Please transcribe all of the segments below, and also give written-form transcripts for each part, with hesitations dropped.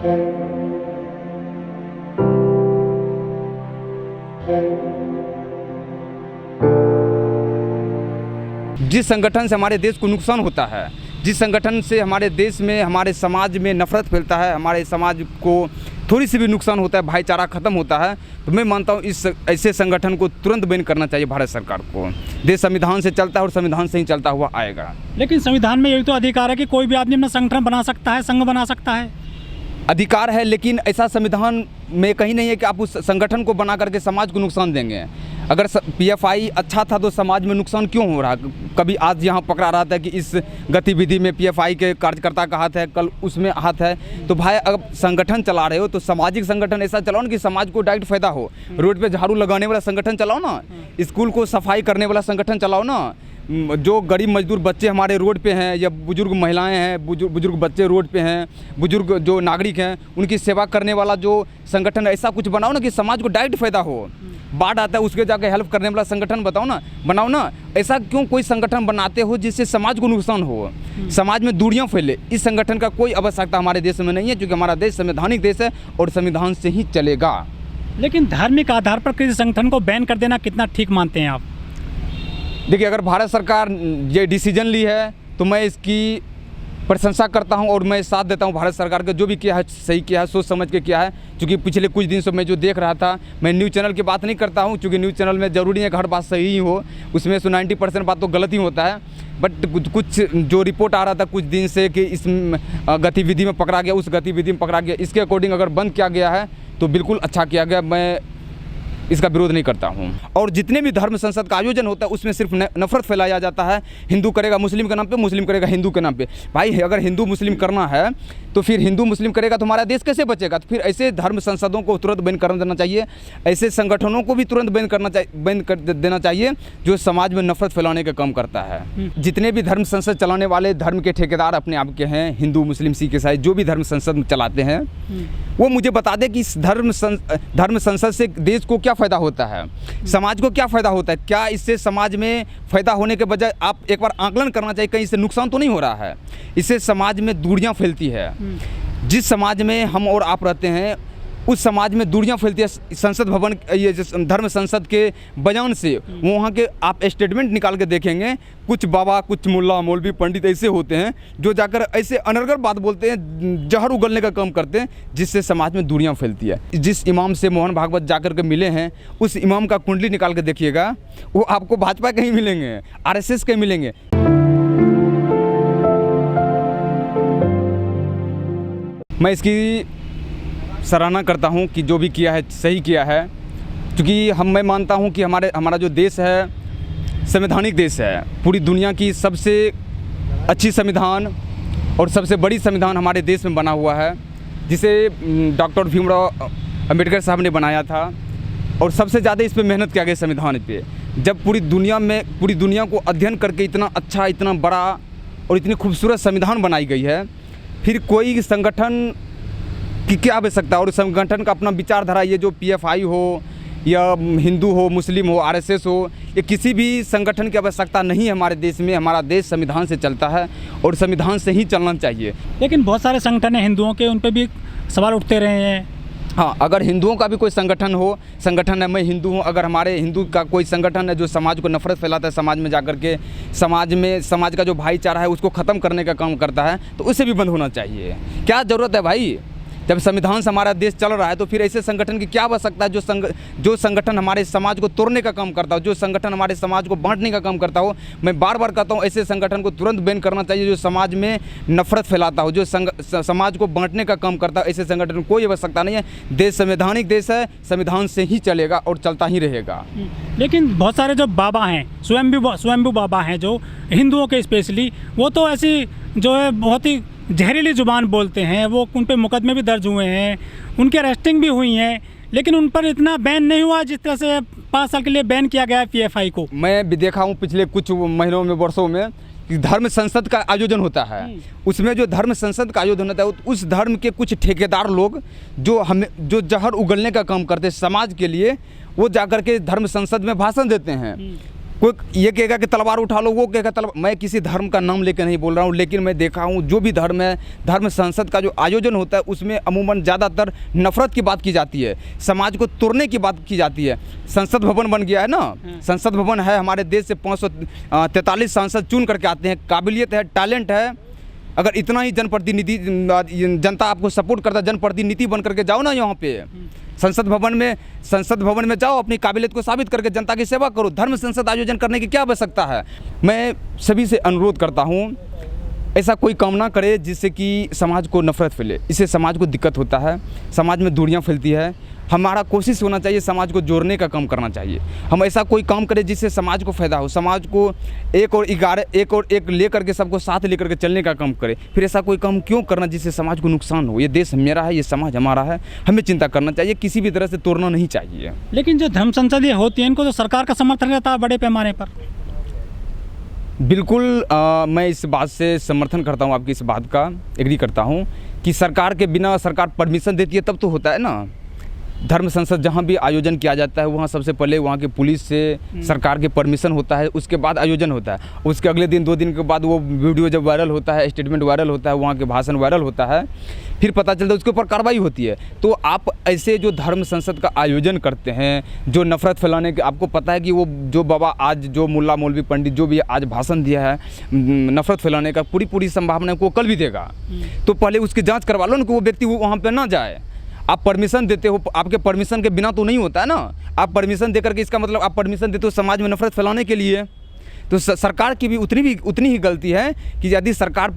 जिस संगठन से हमारे देश को नुकसान होता है, जिस संगठन से हमारे देश में, हमारे समाज में नफरत फैलता है, हमारे समाज को थोड़ी सी भी नुकसान होता है, भाईचारा ख़त्म होता है, तो मैं मानता हूँ इस ऐसे संगठन को तुरंत बैन करना चाहिए भारत सरकार को। देश संविधान से चलता है और संविधान से ही चलता हुआ आएगा। लेकिन संविधान में यही तो अधिकार है कि कोई भी आदमी अपना संगठन बना सकता है, संघ बना सकता है। अधिकार है, लेकिन ऐसा संविधान में कहीं नहीं है कि आप उस संगठन को बना करके समाज को नुकसान देंगे। अगर पीएफआई अच्छा था तो समाज में नुकसान क्यों हो रहा? कभी आज यहाँ पकड़ा रहा था कि इस गतिविधि में पीएफआई के कार्यकर्ता का हाथ है, कल उसमें हाथ है। तो भाई अगर संगठन चला रहे हो तो सामाजिक संगठन ऐसा चलाओ ना कि समाज को डायरेक्ट फायदा हो। रोड पे झाड़ू लगाने वाला संगठन चलाओ ना, स्कूल को सफाई करने वाला संगठन चलाओ ना। जो गरीब मजदूर बच्चे हमारे रोड पे हैं, या बुजुर्ग महिलाएं हैं, बुजुर्ग बच्चे रोड पे हैं, बुजुर्ग जो नागरिक हैं, उनकी सेवा करने वाला जो संगठन, ऐसा कुछ बनाओ ना कि समाज को डायरेक्ट फायदा हो। बाढ़ आता है उसके जाके हेल्प करने वाला संगठन बनाओ ना। ऐसा क्यों कोई संगठन बनाते हो जिससे समाज को नुकसान हो, समाज में दूरियां फैले? इस संगठन का कोई आवश्यकता हमारे देश में नहीं है, क्योंकि हमारा देश संवैधानिक देश है और संविधान से ही चलेगा। लेकिन धार्मिक आधार पर किसी संगठन को बैन कर देना कितना ठीक मानते हैं आप? देखिए, अगर भारत सरकार ये डिसीजन ली है तो मैं इसकी प्रशंसा करता हूं और मैं साथ देता हूं। भारत सरकार का जो भी किया है सही किया है, सोच समझ के किया है। क्योंकि पिछले कुछ दिन से मैं जो देख रहा था, मैं न्यूज़ चैनल की बात नहीं करता हूं, क्योंकि न्यूज़ चैनल में ज़रूरी है कि हर बात सही ही हो, उसमें से 90% बात तो गलत ही होता है। बट कुछ जो रिपोर्ट आ रहा था कुछ दिन से कि इस गतिविधि में पकड़ा गया, उस गतिविधि में पकड़ा गया, इसके अकॉर्डिंग अगर बंद किया गया है तो बिल्कुल अच्छा किया गया। मैं इसका विरोध नहीं करता हूं। और जितने भी धर्म संसद का आयोजन होता है उसमें सिर्फ नफरत फैलाया जाता है। हिंदू करेगा मुस्लिम के नाम पे, मुस्लिम करेगा हिंदू के नाम पे। भाई अगर हिंदू मुस्लिम करना है तो फिर हिंदू मुस्लिम करेगा तो हमारा देश कैसे बचेगा? तो फिर ऐसे धर्म संसदों को तुरंत बैन कर देना चाहिए, ऐसे संगठनों को भी तुरंत बैन कर देना चाहिए जो समाज में नफरत फैलाने का काम करता है। जितने भी धर्म संसद चलाने वाले धर्म के ठेकेदार अपने आप के हैं, हिंदू मुस्लिम सिख ईसाई जो भी धर्म संसद चलाते हैं, वो मुझे बता दें कि इस धर्म संसद से देश को क्या फ़ायदा होता है, समाज को क्या फ़ायदा होता है? क्या इससे समाज में फ़ायदा होने के बजाय आप एक बार आकलन करना चाहिए कहीं इससे नुकसान तो नहीं हो रहा है? इससे समाज में दूरियां फैलती है। जिस समाज में हम और आप रहते हैं उस समाज में दूरियां फैलती है। संसद भवन, ये धर्म संसद के बयान से वहाँ के आप स्टेटमेंट निकाल के देखेंगे, कुछ बाबा, कुछ मुल्ला, मौलवी, पंडित ऐसे होते हैं जो जाकर ऐसे अनर्गल बात बोलते हैं, जहर उगलने का काम करते हैं, जिससे समाज में दूरियां फैलती है। जिस इमाम से मोहन भागवत जाकर के मिले हैं उस इमाम का कुंडली निकाल के देखिएगा, वो आपको भाजपा कहीं मिलेंगे, RSS कहीं मिलेंगे। मैं इसकी सराहना करता हूं कि जो भी किया है सही किया है, क्योंकि मैं मानता हूं कि हमारा जो देश है संवैधानिक देश है। पूरी दुनिया की सबसे अच्छी संविधान और सबसे बड़ी संविधान हमारे देश में बना हुआ है, जिसे डॉक्टर भीमराव अंबेडकर साहब ने बनाया था। और सबसे ज़्यादा इस पर मेहनत किया गया संविधान पे। जब पूरी दुनिया को अध्ययन करके इतना अच्छा, इतना बड़ा और इतनी खूबसूरत संविधान बनाई गई है, फिर कोई संगठन की क्या आवश्यकता? और संगठन का अपना विचारधारा, ये जो पीएफआई हो या हिंदू हो, मुस्लिम हो, RSS हो, ये किसी भी संगठन की आवश्यकता नहीं है हमारे देश में। हमारा देश संविधान से चलता है और संविधान से ही चलना चाहिए। लेकिन बहुत सारे संगठन हैं हिंदुओं के, उन पर भी सवाल उठते रहे हैं। हाँ, अगर हिंदुओं का भी कोई संगठन है, मैं हिंदू हूँ, अगर हमारे हिंदू का कोई संगठन है जो समाज को नफरत फैलाता है, समाज में जाकर के समाज का जो भाईचारा है उसको ख़त्म करने का काम करता है, तो उसे भी बंद होना चाहिए। क्या ज़रूरत है भाई? जब संविधान से हमारा देश चल रहा है तो फिर ऐसे संगठन की क्या आवश्यकता है जो संगठन हमारे समाज को तोड़ने का काम करता हो, जो संगठन हमारे समाज को बांटने का काम करता हो। मैं बार बार कहता हूँ ऐसे संगठन को तुरंत बैन करना चाहिए जो समाज में नफरत फैलाता हो, जो समाज को बांटने का काम करता हो। ऐसे संगठन को कोई आवश्यकता नहीं है। देश संवैधानिक देश है, संविधान से ही चलेगा और चलता ही रहेगा। लेकिन बहुत सारे जो बाबा हैं, स्वयंभू बाबा हैं जो हिंदुओं के स्पेशली, वो तो ऐसी जो है बहुत ही जहरीली जुबान बोलते हैं। वो उन पर मुकदमे भी दर्ज हुए हैं, उनकी अरेस्टिंग भी हुई हैं, लेकिन उन पर इतना बैन नहीं हुआ जिस तरह से 5 साल के लिए बैन किया गया है पीएफआई को। मैं भी देखा हूँ पिछले कुछ महीनों में, वर्षों में, कि धर्म संसद का आयोजन होता है। उसमें जो धर्म संसद का आयोजन होता है उस धर्म के कुछ ठेकेदार लोग जो जहर उगलने का काम करते हैं समाज के लिए, वो जाकर के धर्म संसद में भाषण देते हैं। कोई ये कहेगा कि तलवार उठा लो, वो कहेगा तलवार। मैं किसी धर्म का नाम लेकर नहीं बोल रहा हूँ, लेकिन मैं देखा हूँ जो भी धर्म है, धर्म संसद का जो आयोजन होता है उसमें अमूमन ज़्यादातर नफरत की बात की जाती है, समाज को तोड़ने की बात की जाती है। संसद भवन बन गया है ना, संसद भवन है, हमारे देश से 543 सांसद चुन करके आते हैं, काबिलियत है, टैलेंट है। अगर इतना ही जनप्रतिनिधि जनता आपको सपोर्ट करता है, जनप्रतिनिधि बन करके जाओ ना यहाँ पे संसद भवन में जाओ, अपनी काबिलियत को साबित करके जनता की सेवा करो। धर्म संसद आयोजन करने की क्या आवश्यकता है? मैं सभी से अनुरोध करता हूँ, ऐसा कोई काम ना करे जिससे कि समाज को नफरत फैले, इससे समाज को दिक्कत होता है, समाज में दूरियां फैलती है। हमारा कोशिश होना चाहिए समाज को जोड़ने का काम करना चाहिए। हम ऐसा कोई काम करें जिससे समाज को फ़ायदा हो, समाज को एक और एक ले करके सबको साथ लेकर के चलने का काम करें। फिर ऐसा कोई काम क्यों करना जिससे समाज को नुकसान हो? ये देश मेरा है, ये समाज हमारा है, हमें चिंता करना चाहिए, किसी भी तरह से तोड़ना नहीं चाहिए। लेकिन जो धर्म संसद ये होती है, इनको तो सरकार का समर्थन रहता है बड़े पैमाने पर। बिल्कुल मैं इस बात से समर्थन करता हूँ, आपकी इस बात का एग्री करता हूँ कि सरकार के बिना, सरकार परमिशन देती है तब तो होता है ना। धर्म संसद जहाँ भी आयोजन किया जाता है वहाँ सबसे पहले वहाँ के पुलिस से सरकार के परमिशन होता है, उसके बाद आयोजन होता है। उसके अगले दिन 2 दिन के बाद वो वीडियो जब वायरल होता है, स्टेटमेंट वायरल होता है, वहाँ के भाषण वायरल होता है, फिर पता चलता है उसके ऊपर कार्रवाई होती है। तो आप ऐसे जो धर्म संसद का आयोजन करते हैं, जो नफरत फैलाने के, आपको पता है कि वो जो बाबा आज, जो मुल्ला मौलवी पंडित जो भी आज भाषण दिया है नफरत फैलाने का, पूरी संभावना को कल भी देगा। तो पहले उसकी जाँच करवा लो ना कि वो व्यक्ति वहाँ पर ना जाए। आप परमिशन देते हो, आपके परमिशन के बिना तो नहीं होता है ना। आप परमिशन देकर के, इसका मतलब आप परमिशन देते हो समाज में नफरत फैलाने के लिए। तो सरकार की भी उतनी ही गलती है कि यदि सरकार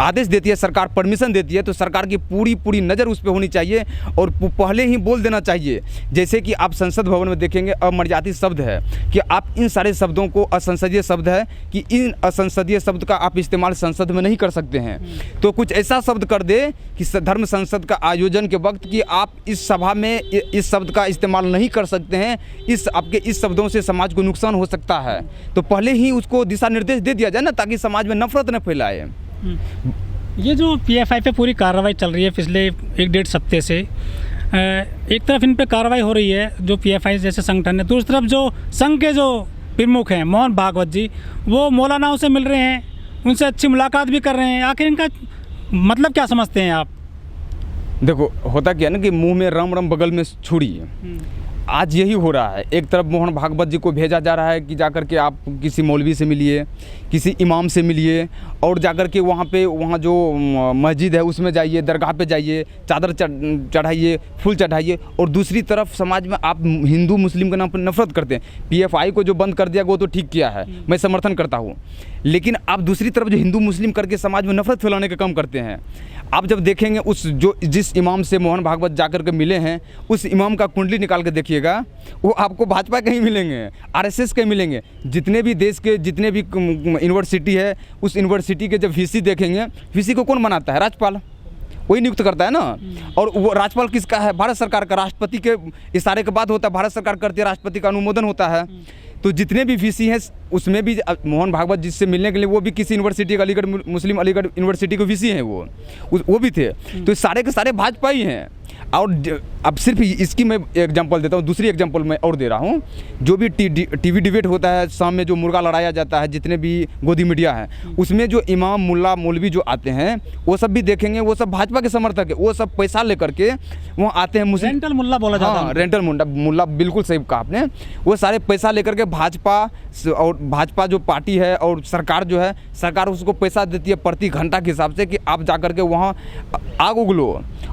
आदेश देती है, सरकार परमिशन देती है, तो सरकार की पूरी नज़र उस पर होनी चाहिए और पहले ही बोल देना चाहिए। जैसे कि आप संसद भवन में देखेंगे अमर्यादित शब्द है कि आप इन सारे शब्दों को, असंसदीय शब्द है कि इन असंसदीय शब्द का आप इस्तेमाल संसद में नहीं कर सकते हैं। तो कुछ ऐसा शब्द कर दे कि धर्म संसद का आयोजन के वक्त कि आप इस सभा में इस शब्द का इस्तेमाल नहीं कर सकते हैं, आपके इस शब्दों से समाज को नुकसान हो सकता है। तो पहले ही उसको दिशा निर्देश दे दिया जाए ना, ताकि समाज में नफरत न फैलाए। ये जो पीएफआई पे पूरी कार्रवाई चल रही है पिछले 1-1.5 हफ्ते से, एक तरफ इन पे कार्रवाई हो रही है जो पीएफआई जैसे संगठन है, दूसरी तरफ जो संघ के जो प्रमुख हैं मोहन भागवत जी, वो मौलानाओं से मिल रहे हैं, उनसे अच्छी मुलाकात भी कर रहे हैं। आखिर इनका मतलब क्या समझते हैं आप? देखो, होता क्या है ना कि मुंह में राम राम बगल में छुरी। आज यही हो रहा है। एक तरफ मोहन भागवत जी को भेजा जा रहा है कि जाकर के आप किसी मौलवी से मिलिए, किसी इमाम से मिलिए, और जाकर के वहाँ जो मस्जिद है उसमें जाइए, दरगाह पे जाइए, चादर चढ़ाइए, फूल चढ़ाइए। और दूसरी तरफ समाज में आप हिंदू मुस्लिम के नाम पर नफरत करते हैं। पीएफआई को जो बंद कर दिया वो तो ठीक किया है, मैं समर्थन करता हूँ, लेकिन आप दूसरी तरफ जो हिंदू मुस्लिम करके समाज में नफरत फैलाने का काम करते हैं। आप जब देखेंगे जिस इमाम से मोहन भागवत जाकर के मिले हैं, उस इमाम का कुंडली निकाल के देखिएगा, वो आपको भाजपा के ही मिलेंगे, आरएसएस के मिलेंगे। जितने भी देश के जितने भी यूनिवर्सिटी है, उस यूनिवर्सिटी के जब वीसी देखेंगे, वीसी को कौन बनाता है? राज्यपाल, वही नियुक्त करता है ना। और वो राज्यपाल किसका है? भारत सरकार का। राष्ट्रपति के इशारे के बाद होता है, भारत सरकार करती है, राष्ट्रपति का अनुमोदन होता है। तो जितने भी वीसी हैं उसमें भी मोहन भागवत जिससे मिलने के लिए वो भी किसी यूनिवर्सिटी का, अलीगढ़ मुस्लिम अलीगढ़ यूनिवर्सिटी के वीसी हैं, वो भी थे। तो सारे के सारे भाजपा ही हैं। और अब सिर्फ इसकी मैं एग्जांपल देता हूँ, दूसरी एग्जांपल मैं और दे रहा हूँ। जो भी टीवी डिबेट होता है, शाम में जो मुर्गा लड़ाया जाता है, जितने भी गोदी मीडिया है, उसमें जो इमाम मुल्ला मौलवी जो आते हैं, वो सब भी देखेंगे, वो सब भाजपा के समर्थक है। वो सब पैसा लेकर के वहाँ आते हैं। मुस्लिम रेंटल मुल्ला बोला जाता है। हाँ, रेंटल मुल्ला, बिल्कुल सही कहा आपने। वो सारे पैसा लेकर के भाजपा जो पार्टी है और सरकार जो है, सरकार उसको पैसा देती है प्रति घंटा के हिसाब से कि आप जाकर के वहाँ आग उगलो।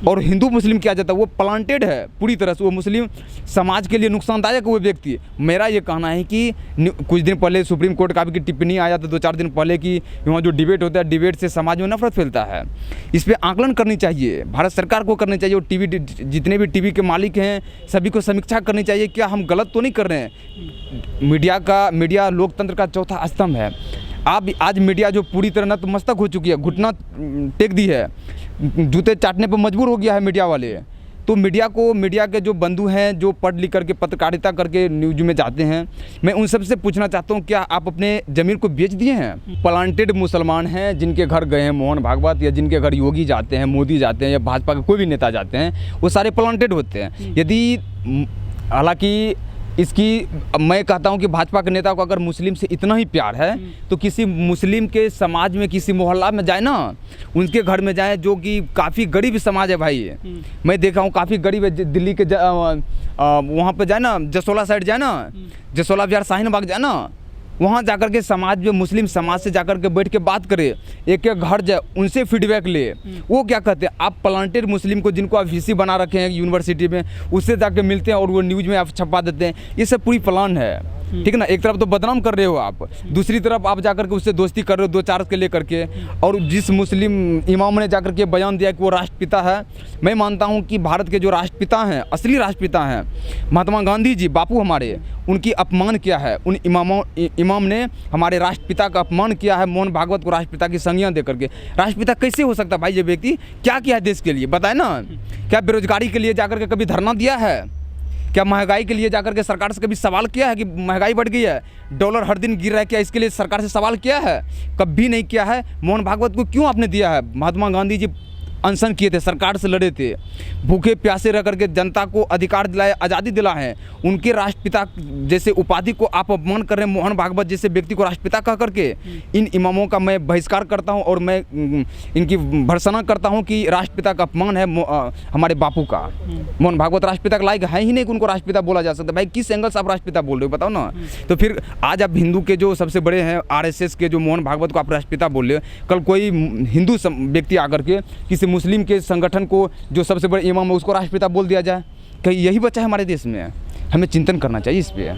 और हिंदू मुस्लिम किया जाता है, वो प्लांटेड है पूरी तरह से, वो मुस्लिम समाज के लिए नुकसानदायक वो व्यक्ति है। मेरा ये कहना है कि कुछ दिन पहले सुप्रीम कोर्ट का भी टिप्पणी आया था 2-4 दिन पहले कि वहाँ जो डिबेट होता है, डिबेट से समाज में नफरत फैलता है। इस पर आकलन करनी चाहिए, भारत सरकार को करनी चाहिए, और जितने भी टीवी के मालिक हैं सभी को समीक्षा करनी चाहिए, क्या हम गलत तो नहीं कर रहे हैं। मीडिया लोकतंत्र का चौथा स्तंभ है। आज मीडिया जो पूरी तरह नतमस्तक हो चुकी है, घुटना टेक दी है, जूते चाटने पर मजबूर हो गया है मीडिया वाले। तो मीडिया के जो बंधु हैं, जो पढ़ लिख करके पत्रकारिता करके न्यूज में जाते हैं, मैं उन सब से पूछना चाहता हूँ, क्या आप अपने ज़मीन को बेच दिए हैं? प्लांटेड मुसलमान हैं जिनके घर गए हैं मोहन भागवत, या जिनके घर योगी जाते हैं, मोदी जाते हैं, या भाजपा के कोई भी नेता जाते हैं, वो सारे प्लांटेड होते हैं। यदि हालांकि इसकी मैं कहता हूं कि भाजपा के नेता को अगर मुस्लिम से इतना ही प्यार है तो किसी मुस्लिम के समाज में, किसी मोहल्ला में जाए ना, उनके घर में जाए जो कि काफ़ी गरीब समाज है भाई। मैं देखा हूँ काफ़ी गरीब है, दिल्ली के वहाँ पे जाए ना, जसोला साइड जाए ना, जसोला बिहार शाहीन बाग जाए ना, वहाँ जाकर के समाज में, मुस्लिम समाज से जाकर के बैठ के बात करे, एक एक घर जाए, उनसे फीडबैक ले। वो क्या कहते हैं, आप प्लांटेड मुस्लिम को, जिनको आप वीसी बना रखे हैं यूनिवर्सिटी में, उससे जाके मिलते हैं और वो न्यूज़ में आप छपा देते हैं। ये सब पूरी प्लान है, ठीक है ना। एक तरफ तो बदनाम कर रहे हो आप, दूसरी तरफ आप जाकर के उससे दोस्ती कर रहे हो 2-4 के लेकर के। और जिस मुस्लिम इमाम ने जाकर के बयान दिया कि वो राष्ट्रपिता है, मैं मानता हूँ कि भारत के जो राष्ट्रपिता हैं, असली राष्ट्रपिता हैं महात्मा गांधी जी, बापू हमारे, उनकी अपमान किया है। उन इमाम ने हमारे राष्ट्रपिता का अपमान किया है, मोहन भागवत को राष्ट्रपिता की संज्ञा दे करके। राष्ट्रपिता कैसे हो सकता है भाई? ये व्यक्ति क्या किया है देश के लिए, बताए ना। क्या बेरोजगारी के लिए जाकर के कभी धरना दिया है? क्या महंगाई के लिए जाकर के सरकार से कभी सवाल किया है कि महंगाई बढ़ गई है, डॉलर हर दिन गिर रहा है, क्या इसके लिए सरकार से सवाल किया है? कभी नहीं किया है। मोहन भागवत को क्यों आपने दिया है? महात्मा गांधी जी अनशन किए थे, सरकार से लड़े थे, भूखे प्यासे रह करके जनता को अधिकार दिलाए, आज़ादी दिलाए। उनके राष्ट्रपिता जैसे उपाधि को आप अपमान कर रहे हैं, मोहन भागवत जैसे व्यक्ति को राष्ट्रपिता कह करके। इन इमामों का मैं बहिष्कार करता हूं और मैं इनकी भर्त्सना करता हूं कि राष्ट्रपिता का अपमान है हमारे बापू का। मोहन भागवत राष्ट्रपिता का लायक है ही नहीं कि उनको राष्ट्रपिता बोला जा सकता। भाई किस एंगल से आप राष्ट्रपिता बोल रहे हो बताओ ना। तो फिर आज आप हिंदू के जो सबसे बड़े हैं, RSS के जो मोहन भागवत को आप राष्ट्रपिता बोल रहे हो, कल कोई हिंदू व्यक्ति आकर के किसी मुस्लिम के संगठन को, जो सबसे बड़े इमाम है, उसको राष्ट्रपिता बोल दिया जाए। कहीं यही बचा है हमारे देश में? हमें चिंतन करना चाहिए इस पे।